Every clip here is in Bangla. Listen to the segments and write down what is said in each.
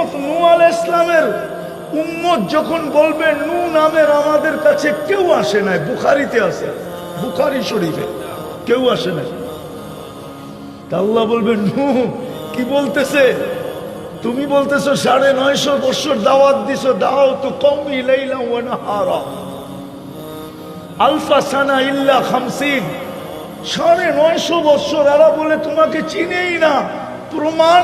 উম্মত নূহ আলাইহিস সালামের উম্মত যখন বলবে নূহ নামের আমাদের কাছে কেউ আসে নাই, বুখারীতে আছে, বুখারী শরীফে কেউ আসে নাই। তা আল্লাহ বলবে নূহ কি বলতেছে? তুমি বলতেছো ৯৫০ বছর দাওয়াত দিছো, দাও তো কওমি লাইলা ওয়া নাহারা আলফা সানা ইল্লা ৫০। ৯৫০ বছর এরা বলে তোমাকে চিনেই না, প্রমাণ?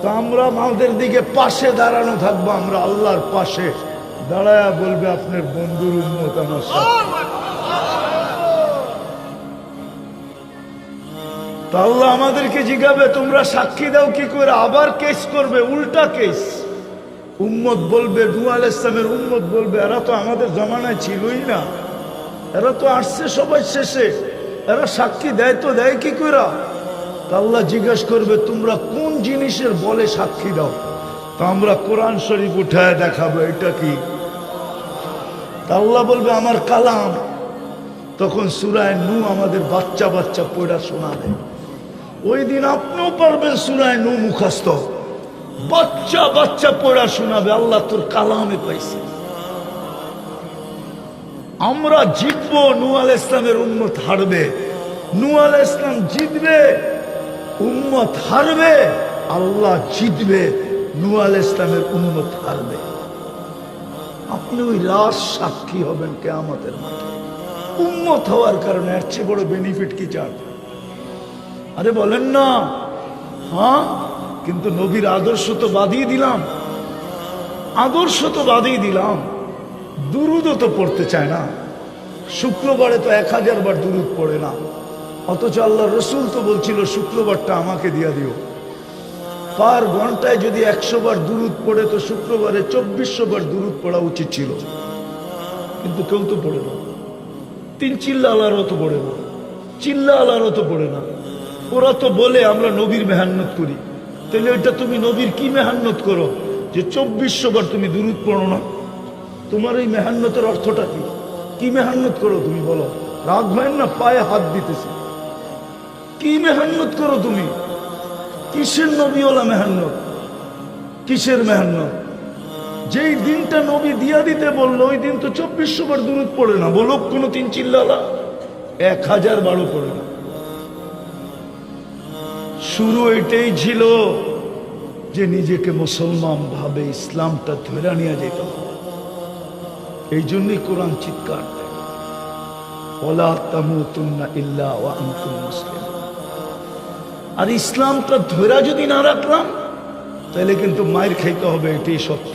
তো আমরা আমাদের দিকে পাশে দাঁড়ানো থাকবো, আমরা আল্লাহর পাশে দাঁড়ায়া বলবে আপনার বন্ধুর উম্মত আমার সাথে। তো আল্লাহ আমাদেরকে জিজ্ঞাবে তোমরা সাক্ষী দাও কি করে? আবার কেস করবে, উল্টা কেস। উম্মত বলবে, নূহ আলাইহিস সালামের উম্মত বলবে এরা তো আমাদের জমানায় ছিলই না, এরা তো আসছে সবাই শেষে, এরা সাক্ষী দেয় তো দেয় কি করে? তা আল্লাহ জিজ্ঞাসা করবে তোমরা কোন জিনিসের বলে সাক্ষী দাও? তা আমরা কোরআন শরীফ উঠায় দেখাবো এটা কি। তা আল্লাহ বলবে আমার কালাম। তখন সূরা নূহ আমাদের বাচ্চা বাচ্চা পড়া শোনাবে। ওই দিন আপনিও পারবেন সূরা নূহ মুখস্থ, বাচ্চা বাচ্চা পড়া শোনাবে, আল্লাহ তোর কালামে পাইছে। আমরা জিতবো, নূহ আলাইহিস সালামের উম্মত হারবে। নূহ আলাইহিস সালাম জিতবে, উম্মত হারবে। আল্লাহ জিতবে, নূহ আলাইহিস সালামের উম্মত হারবে। আপনি ওই লাশ সাক্ষী হবেন কিয়ামতের মাঠে উম্মত হওয়ার কারণে। এর চেয়ে বড় বেনিফিট কি চান? আরে বলেন না। হ্যাঁ, কিন্তু নবীর আদর্শ তো বাদিয়ে দিলাম, আদর্শ তো বাদিয়ে দিলাম, দুরুদও তো পড়তে চায় না। শুক্রবারে তো ১০০০ বার দুরুদ পড়ে না, অথচ আল্লাহ রসুল তো বলছিল শুক্রবারটা আমাকে দিয়া দিও। পার ঘন্টায় যদি ১০০ বার দুরুদ পড়ে তো শুক্রবারে ২৪০০ বার দুরুদ পড়া উচিত ছিল, কিন্তু কেউ তো পড়ে না। ৩ চিল্লা আল্লাহরও তো পড়ে না, চিল্লা আল্লাহরও তো পড়ে না। ওরা তো বলে আমরা নবীর মেহান্নত করি। তাহলে ওইটা তুমি নবীর কি মেহান্নত করো যে ২৪০০ বার তুমি দুরুদ পড়ো না? তোমার এই মেহান্নতের অর্থটা কি? কি মেহান্নত করো তুমি বলো? রাগ হয় না? পায়ে হাত দিতেছে। কি মেহান্নত করো তুমি? কিসের নবীওয়ালা মেহান্নত? কিসের মেহান্নত? যেই দিনটা নবী দিয়া দিতে বললো ওই দিন তো ২৪০০ বার দুরুদ পড়ে না। বলো কোনো ৩ চিল্লালা ১০০০ বারও পড়ে না। শুরু এটাই ছিল যে নিজেকে মুসলমান ভাবে ইসলামটা ধরে নিয়ে যেত। এই জন্যই কোরআন চিৎকার দেয়, ওয়ালা তামুতুন্না ইল্লা ওয়া আনতুম মুসলিমুন। আর ইসলামটা ধরে যদি না রাখলাম তাহলে কিন্তু মায়ের খাইতে হবে, এটাই সত্য।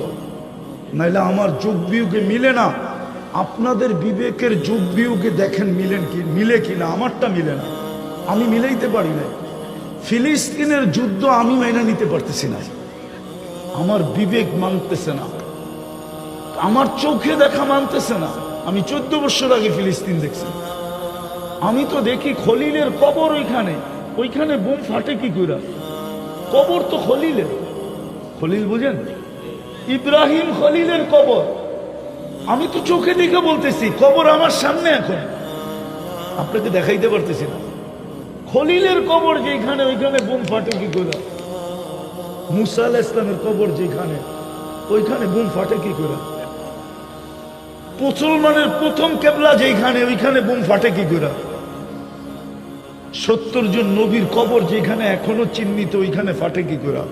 নাইলে আমার যুগ বিয়োগে মিলে না। আপনাদের বিবেকের যুগ বিয়োগে দেখেন মিলে কিনা। আমারটা মিলে না, আমি মিলাইতে পারি না। ফিলিস্তিনের যুদ্ধ আমি মেনে নিতে পারতেছি না, আমার বিবেক মানতেছে না, আমার চোখে দেখা মানতেছে না। আমি 14 বছর আগে ফিলিস্তিন দেখছি। আমি তো দেখি খলিলের কবর, ওইখানে বোম ফাটে কি করে? কবর তো খলিলের, খলিল বুঝেন, ইব্রাহিম খলিলের কবর। আমি তো চোখে দেখে বলতেছি, কবর আমার সামনে, এখন আপনাকে দেখাইতে পারতেছি না। খলিলের কবর যেখানে, ওইখানে বোম ফাটে কি করে? মুসা আলাইহিস সালামের কবর যেখানে, ওইখানে বোম ফাটে কি করে? মুসলমানের প্রথম কেবলা যেখানে, ওইখানে বোম ফাটে কি করে? ৭০ জন নবীর কবর যেখানে এখনো চিহ্নিত, ওইখানে ফাটে কি করে?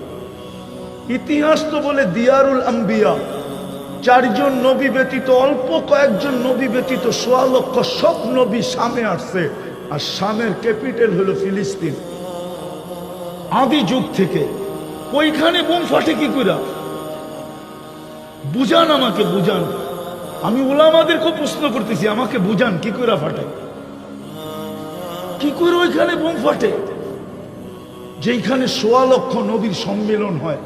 ইতিহাস তো বলে দিয়ারুল আম্বিয়া, ৪ জন নবী ব্যতীত, অল্প কয়েকজন নবী ব্যতীত ১৬ লক্ষ সব নবী শামে আসছে। আর শামের ক্যাপিটাল হলো ফিলিস্তিন। আদি যুগ থেকে ওইখানে বোম ফাটে কি করে? বুঝান, আমাকে বুঝান। আমি উলামাদেরকে প্রশ্ন করতেছি, আমাকে বুঝান কি করে ফাটে, কি করে ওইখানে বোম ফাটে? যেখানে ১৬ লক্ষ নবীর সম্মেলন হয়,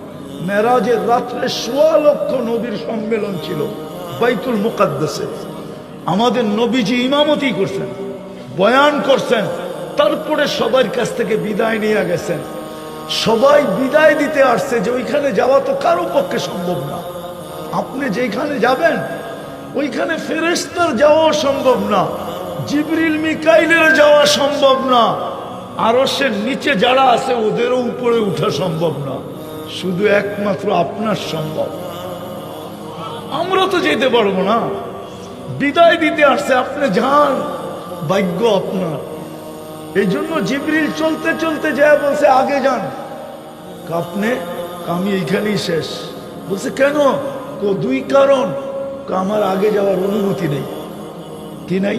মেরাজের রাত্রে ১৬ লক্ষ নবীর সম্মেলন ছিল বাইতুল মুকাদ্দাসে। আমাদের নবীজি ইমামতি করছেন, বয়ান করছেন, তারপরে সবার কাছ থেকে বিদায় নিয়ে গেছেন। সবাই বিদায় দিতে আসছে যে ওইখানে যাওয়া তো কারো পক্ষে সম্ভব না। আপনি যেখানে যাবেন ওইখানে ফেরেশতার যাওয়া সম্ভব না, জিবরিল মিকাইলের যাওয়া সম্ভব না, আরশের নিচে যারা আছে ওদেরও উপরে উঠা সম্ভব না। শুধু একমাত্র আপনার সম্ভব। আমরা তো যেতে পারবো না, বিদায় দিতে আসছে, আপনি যান, ভাগ্য আপনার। এই জন্য জিবরিল চলতে চলতে যায় বলছে আগে যান। আপনি, আমি এইখানেই শেষ। বলছে কেন? দুই কারণ। আমার আগে যাওয়ার অনুমতি নেই। কি নাই?